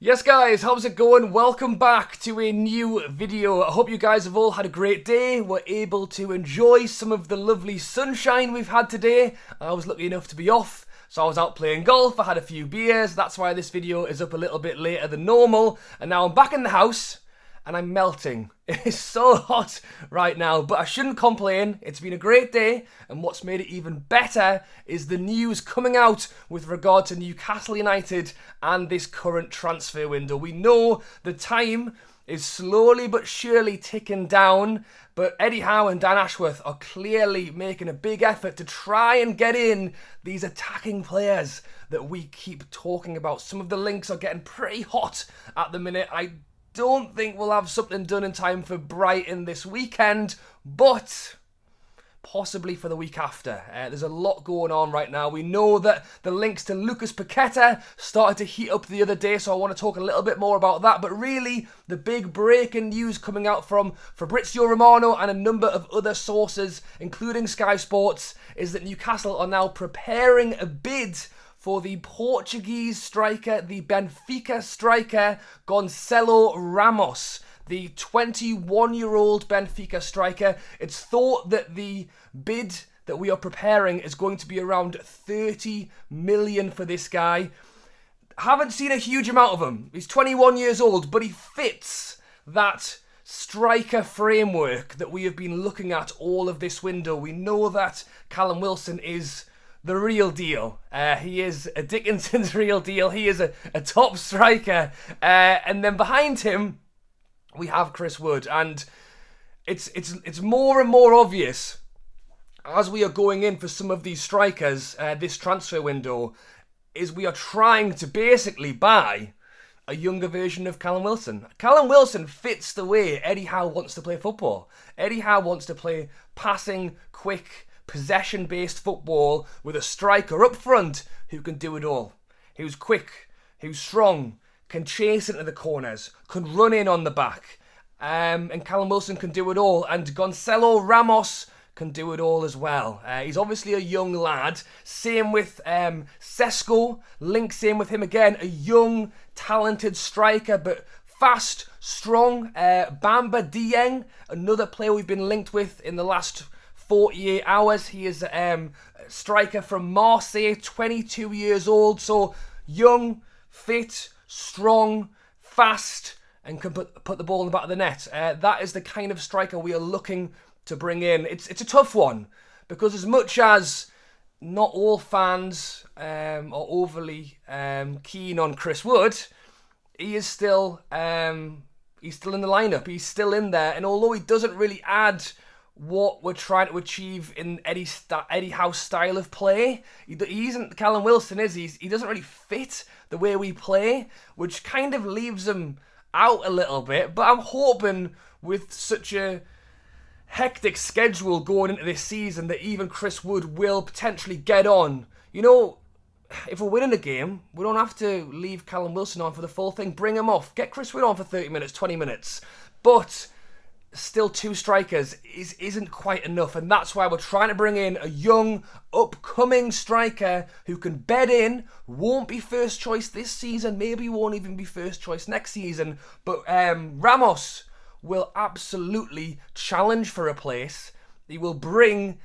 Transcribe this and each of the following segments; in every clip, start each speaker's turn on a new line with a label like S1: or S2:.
S1: Yes guys, how's it going? Welcome back to a new video. I hope you guys have all had a great day. We're able to enjoy some of the lovely sunshine we've had today. I was lucky enough to be off, so I was out playing golf. I had a few beers. That's why this video is up a little bit later than normal. And now I'm back in the house and I'm melting. It is so hot right now, but I shouldn't complain. It's been a great day, and what's made it even better is the news coming out with regard to Newcastle United and this current transfer window. We know the time is slowly but surely ticking down, but Eddie Howe and Dan Ashworth are clearly making a big effort to try and get in these attacking players that we keep talking about. Some of the links are getting pretty hot at the minute. I don't think we'll have something done in time for Brighton this weekend, but possibly for the week after. There's a lot going on right now. We know that the links to Lucas Paqueta started to heat up the other day, so I want to talk a little bit more about that. But really, the big breaking news coming out from Fabrizio Romano and a number of other sources, including Sky Sports, is that Newcastle are now preparing a bid for the Portuguese striker, the Benfica striker, Gonçalo Ramos, the 21-year-old Benfica striker. It's thought that the bid that we are preparing is going to be around 30 million for this guy. Haven't seen a huge amount of him. He's 21 years old, but he fits that striker framework that we have been looking at all of this window. We know that Callum Wilson is the real deal. He is a Dickinson's real deal. He is a top striker. And then behind him, we have Chris Wood. And it's more and more obvious as we are going in for some of these strikers, this transfer window, is we are trying to basically buy a younger version of Callum Wilson. Callum Wilson fits the way Eddie Howe wants to play football. Eddie Howe wants to play passing, quick, possession-based football with a striker up front who can do it all. Who's quick, who's strong, can chase into the corners, can run in on the back. And Callum Wilson can do it all. And Gonçalo Ramos can do it all as well. He's obviously a young lad. Same with Sesko. Same with him again. A young, talented striker, but fast, strong. Bamba Dieng, another player we've been linked with in the last 48 hours. He is a striker from Marseille, 22 years old. So young, fit, strong, fast, and can put the ball in the back of the net. That is the kind of striker we are looking to bring in. It's a tough one, because as much as not all fans are overly keen on Chris Wood, he is still he's still in the lineup. He's still in there, and although he doesn't really add what we're trying to achieve in Eddie Howe's style of play, he isn't Callum Wilson, is he? He doesn't really fit the way we play, which kind of leaves him out a little bit. But I'm hoping with such a hectic schedule going into this season that even Chris Wood will potentially get on. You know, if we're winning a game, we don't have to leave Callum Wilson on for the full thing. Bring him off. Get Chris Wood on for 30 minutes, 20 minutes. But still, two strikers isn't quite enough, and that's why we're trying to bring in a young, upcoming striker who can bed in. Won't be first choice this season, maybe won't even be first choice next season, but Ramos will absolutely challenge for a place. He will bring,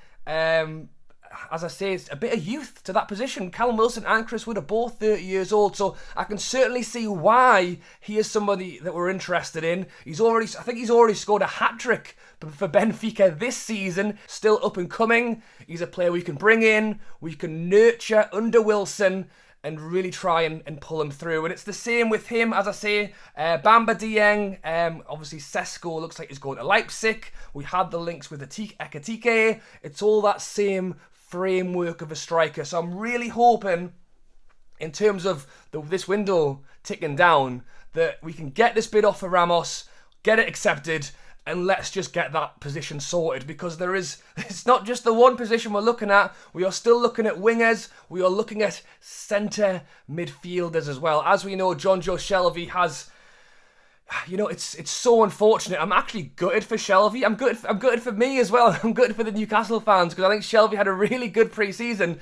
S1: as I say, a bit of youth to that position. Callum Wilson and Chris Wood are both 30 years old, so I can certainly see why he is somebody that we're interested in. I think he's already scored a hat-trick for Benfica this season, still up and coming. He's a player we can bring in, we can nurture under Wilson, and really try and pull him through. And it's the same with him, as I say. Bamba Dieng, obviously Sesko looks like he's going to Leipzig. We had the links with Ekitike. It's all that same framework of a striker. So I'm really hoping, in terms of this window ticking down, that we can get this bid off for Ramos, get it accepted, and let's just get that position sorted, because it's not just the one position we're looking at. We are still looking at wingers. We are looking at centre midfielders as well. As we know, Jonjo Shelvey has, it's so unfortunate. I'm actually gutted for Shelvey. I'm gutted for me as well. I'm gutted for the Newcastle fans, because I think Shelvey had a really good pre-season.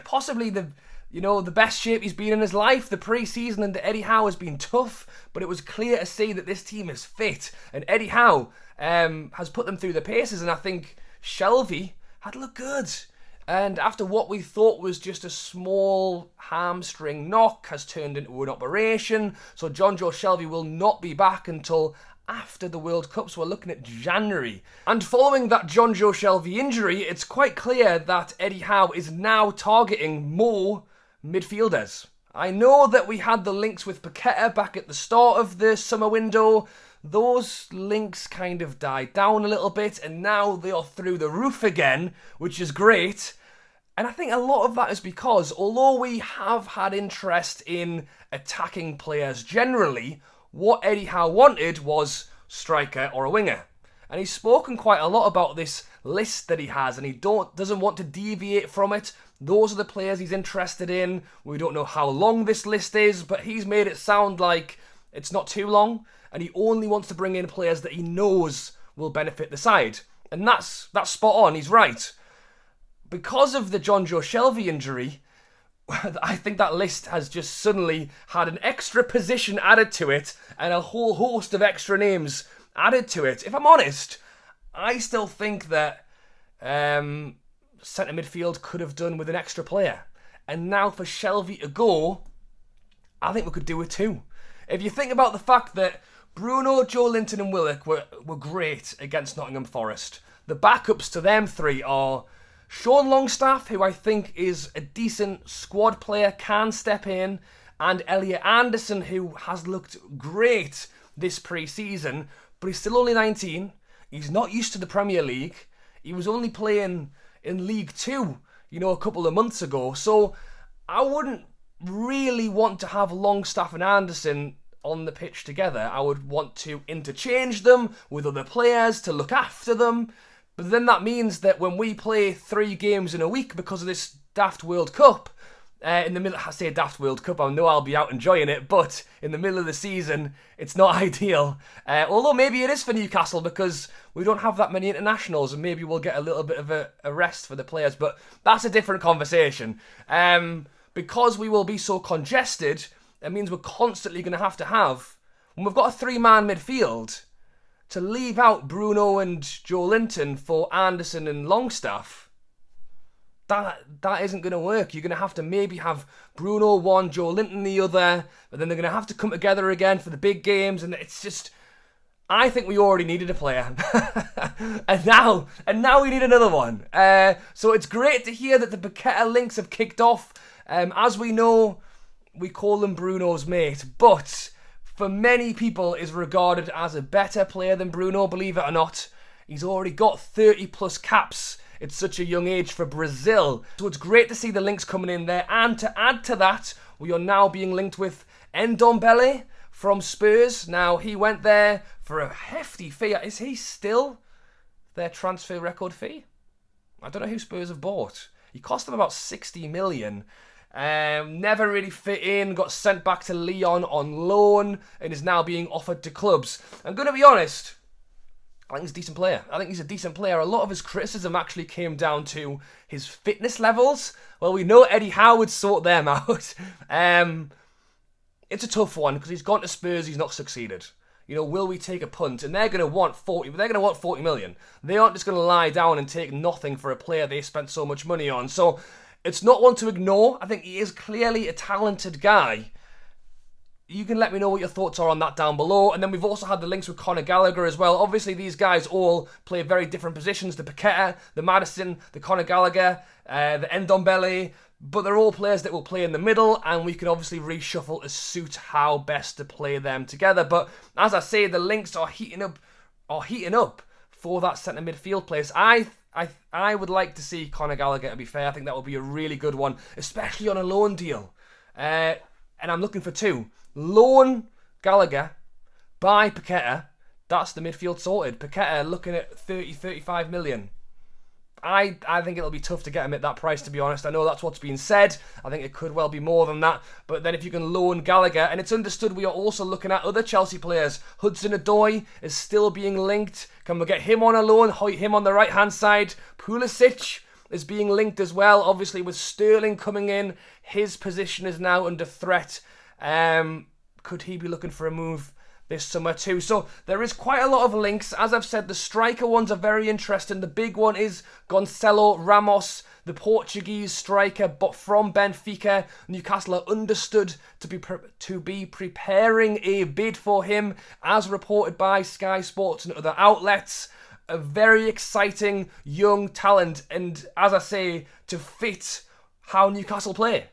S1: Possibly the you know, the best shape he's been in his life. The pre-season under Eddie Howe has been tough, but it was clear to see that this team is fit. And Eddie Howe has put them through the paces, and I think Shelvey had looked good. And after what we thought was just a small hamstring knock has turned into an operation. So Jonjo Shelvey will not be back until after the World Cup, so we're looking at January. And following that Jonjo Shelvey injury, it's quite clear that Eddie Howe is now targeting more midfielders. I know that we had the links with Paqueta back at the start of the summer window. Those links kind of died down a little bit, and now they are through the roof again, which is great. And I think a lot of that is because, although we have had interest in attacking players generally, what Eddie Howe wanted was striker or a winger. And he's spoken quite a lot about this list that he has, and he doesn't want to deviate from it. Those are the players he's interested in. We don't know how long this list is, but he's made it sound like it's not too long, and he only wants to bring in players that he knows will benefit the side. And that's spot on, he's right. Because of the Jonjo Shelvey injury, I think that list has just suddenly had an extra position added to it and a whole host of extra names added to it. If I'm honest, I still think that centre midfield could have done with an extra player. And now for Shelvey to go, I think we could do it too. If you think about the fact that Bruno, Joe Linton and Willock were great against Nottingham Forest, the backups to them three are Sean Longstaff, who I think is a decent squad player, can step in, and Elliot Anderson, who has looked great this pre-season, but he's still only 19. He's not used to the Premier League. He was only playing in League 2, a couple of months ago. So I wouldn't really want to have Longstaff and Anderson on the pitch together. I would want to interchange them with other players to look after them. But then that means that when we play 3 games in a week because of this daft World Cup, in the middle, I say daft World Cup, I know I'll be out enjoying it, but in the middle of the season, it's not ideal. Although maybe it is for Newcastle because we don't have that many internationals and maybe we'll get a little bit of a rest for the players, but that's a different conversation. Because we will be so congested, it means we're constantly going to have, when we've got a 3-man midfield, to leave out Bruno and Joe Linton for Anderson and Longstaff, that isn't going to work. You're going to have to maybe have Bruno one, Joe Linton the other, but then they're going to have to come together again for the big games, and it's just, I think we already needed a player. and now we need another one. So it's great to hear that the Paqueta links have kicked off. As we know, we call him Bruno's mate, but for many people is regarded as a better player than Bruno, believe it or not. He's already got 30 plus caps at such a young age for Brazil. So it's great to see the links coming in there. And to add to that, we are now being linked with Ndombele from Spurs. Now, he went there for a hefty fee. Is he still their transfer record fee? I don't know who Spurs have bought. He cost them about 60 million. Never really fit in, got sent back to Lyon on loan, and is now being offered to clubs. I'm going to be honest, I think he's a decent player. A lot of his criticism actually came down to his fitness levels. Well, we know Eddie Howe would sort them out. It's a tough one, because he's gone to Spurs, he's not succeeded. Will we take a punt? And they're going to want 40, but they're going to want 40 million. They aren't just going to lie down and take nothing for a player they spent so much money on. So it's not one to ignore. I think he is clearly a talented guy. You can let me know what your thoughts are on that down below. And then we've also had the links with Conor Gallagher as well. Obviously, these guys all play very different positions. The Paqueta, the Maddison, the Conor Gallagher, the Ndombele. But they're all players that will play in the middle. And we can obviously reshuffle to suit how best to play them together. But as I say, the links are heating up for that centre midfield place. I would like to see Conor Gallagher, to be fair. I think that would be a really good one, especially on a loan deal. And I'm looking for 2. Loan Gallagher, buy Paqueta. That's the midfield sorted. Paqueta looking at 30, 35 million. I think it'll be tough to get him at that price, to be honest. I know that's what's been said. I think it could well be more than that. But then if you can loan Gallagher, and it's understood we are also looking at other Chelsea players. Hudson-Odoi is still being linked. Can we get him on a loan? Him on the right-hand side. Pulisic is being linked as well. Obviously, with Sterling coming in, his position is now under threat. Could he be looking for a move this summer too? So there is quite a lot of links. As I've said, the striker ones are very interesting. The big one is Gonçalo Ramos, the Portuguese striker, but from Benfica. Newcastle are understood to be preparing a bid for him, as reported by Sky Sports and other outlets. A very exciting young talent, and as I say, to fit how Newcastle play.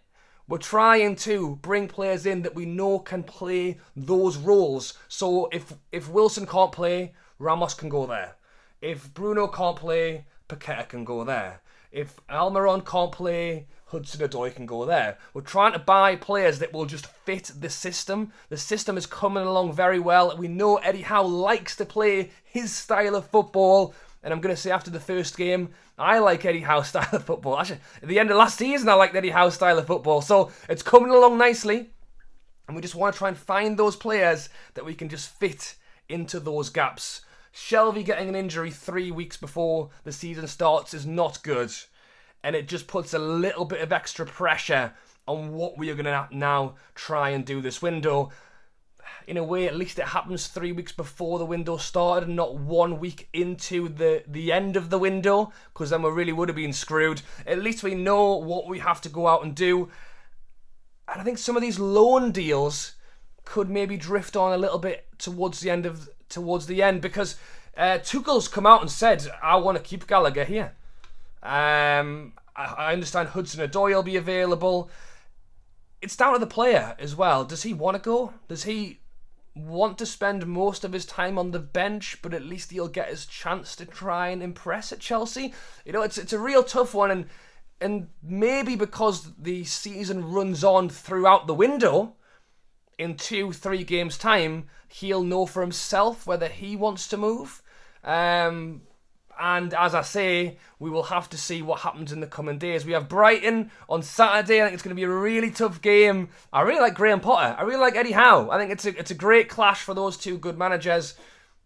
S1: We're trying to bring players in that we know can play those roles. So if Wilson can't play, Ramos can go there. If Bruno can't play, Paqueta can go there. If Almiron can't play, Hudson-Odoi can go there. We're trying to buy players that will just fit the system. The system is coming along very well. We know Eddie Howe likes to play his style of football. And I'm going to say after the first game, I like Eddie Howe's style of football. Actually, at the end of last season, I liked Eddie Howe's style of football. So it's coming along nicely. And we just want to try and find those players that we can just fit into those gaps. Shelvey getting an injury 3 weeks before the season starts is not good. And it just puts a little bit of extra pressure on what we are going to now try and do this window. In a way, at least it happens 3 weeks before the window started and not 1 week into the end of the window, because then we really would have been screwed. At least we know what we have to go out and do. And I think some of these loan deals could maybe drift on a little bit towards the end, because Tuchel's come out and said, I want to keep Gallagher here. I understand Hudson-Odoi will be available. It's down to the player as well. Does he want to go? Does he want to spend most of his time on the bench, but at least he'll get his chance to try and impress at Chelsea? You know, it's a real tough one, and maybe because the season runs on throughout the window, in 2-3 games' time, he'll know for himself whether he wants to move. And as I say, we will have to see what happens in the coming days. We have Brighton on Saturday. I think it's going to be a really tough game. I really like Graham Potter. I really like Eddie Howe. I think it's a great clash for those two good managers.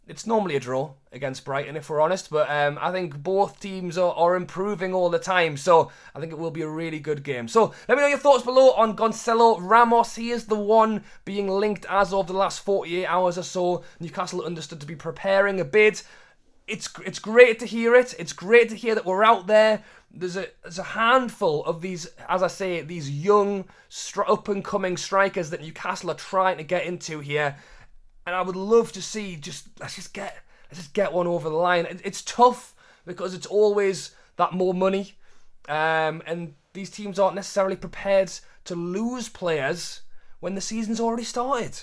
S1: It's normally a draw against Brighton, if we're honest, but I think both teams are improving all the time, so I think it will be a really good game. So let me know your thoughts below on Gonçalo Ramos. He is the one being linked as of the last 48 hours or so. Newcastle understood to be preparing a bid. It's great to hear it. It's great to hear that we're out there. There's a handful of these, as I say, these young, up-and-coming strikers that Newcastle are trying to get into here. And I would love to see, let's just get one over the line. It's tough because it's always that more money. And these teams aren't necessarily prepared to lose players when the season's already started.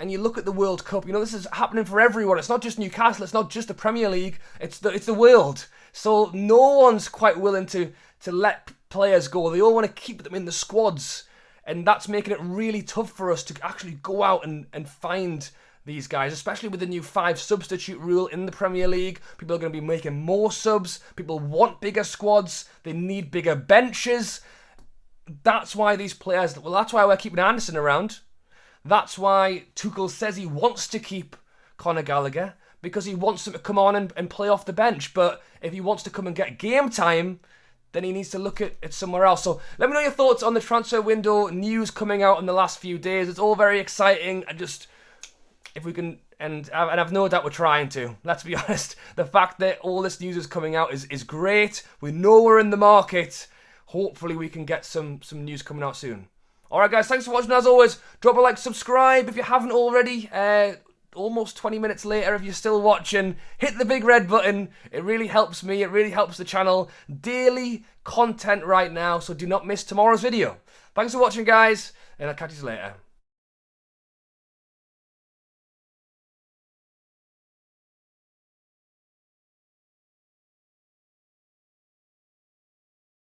S1: And you look at the World Cup, you know, this is happening for everyone. It's not just Newcastle, it's not just the Premier League, it's the world. So no one's quite willing to let players go. They all want to keep them in the squads. And that's making it really tough for us to actually go out and find these guys, especially with the new 5 substitute rule in the Premier League. People are going to be making more subs. People want bigger squads. They need bigger benches. That's why these players, well, that's why we're keeping Anderson around. That's why Tuchel says he wants to keep Conor Gallagher, because he wants him to come on and play off the bench. But if he wants to come and get game time, then he needs to look at somewhere else. So let me know your thoughts on the transfer window news coming out in the last few days. It's all very exciting. If we can, and I've no doubt we're trying to. Let's be honest. The fact that all this news is coming out is great. We know we're in the market. Hopefully we can get some news coming out soon. Alright guys, thanks for watching as always. Drop a like, subscribe if you haven't already. Almost 20 minutes later, if you're still watching, hit the big red button. It really helps me, it really helps the channel. Daily content right now, so do not miss tomorrow's video. Thanks for watching guys, and I'll catch you later.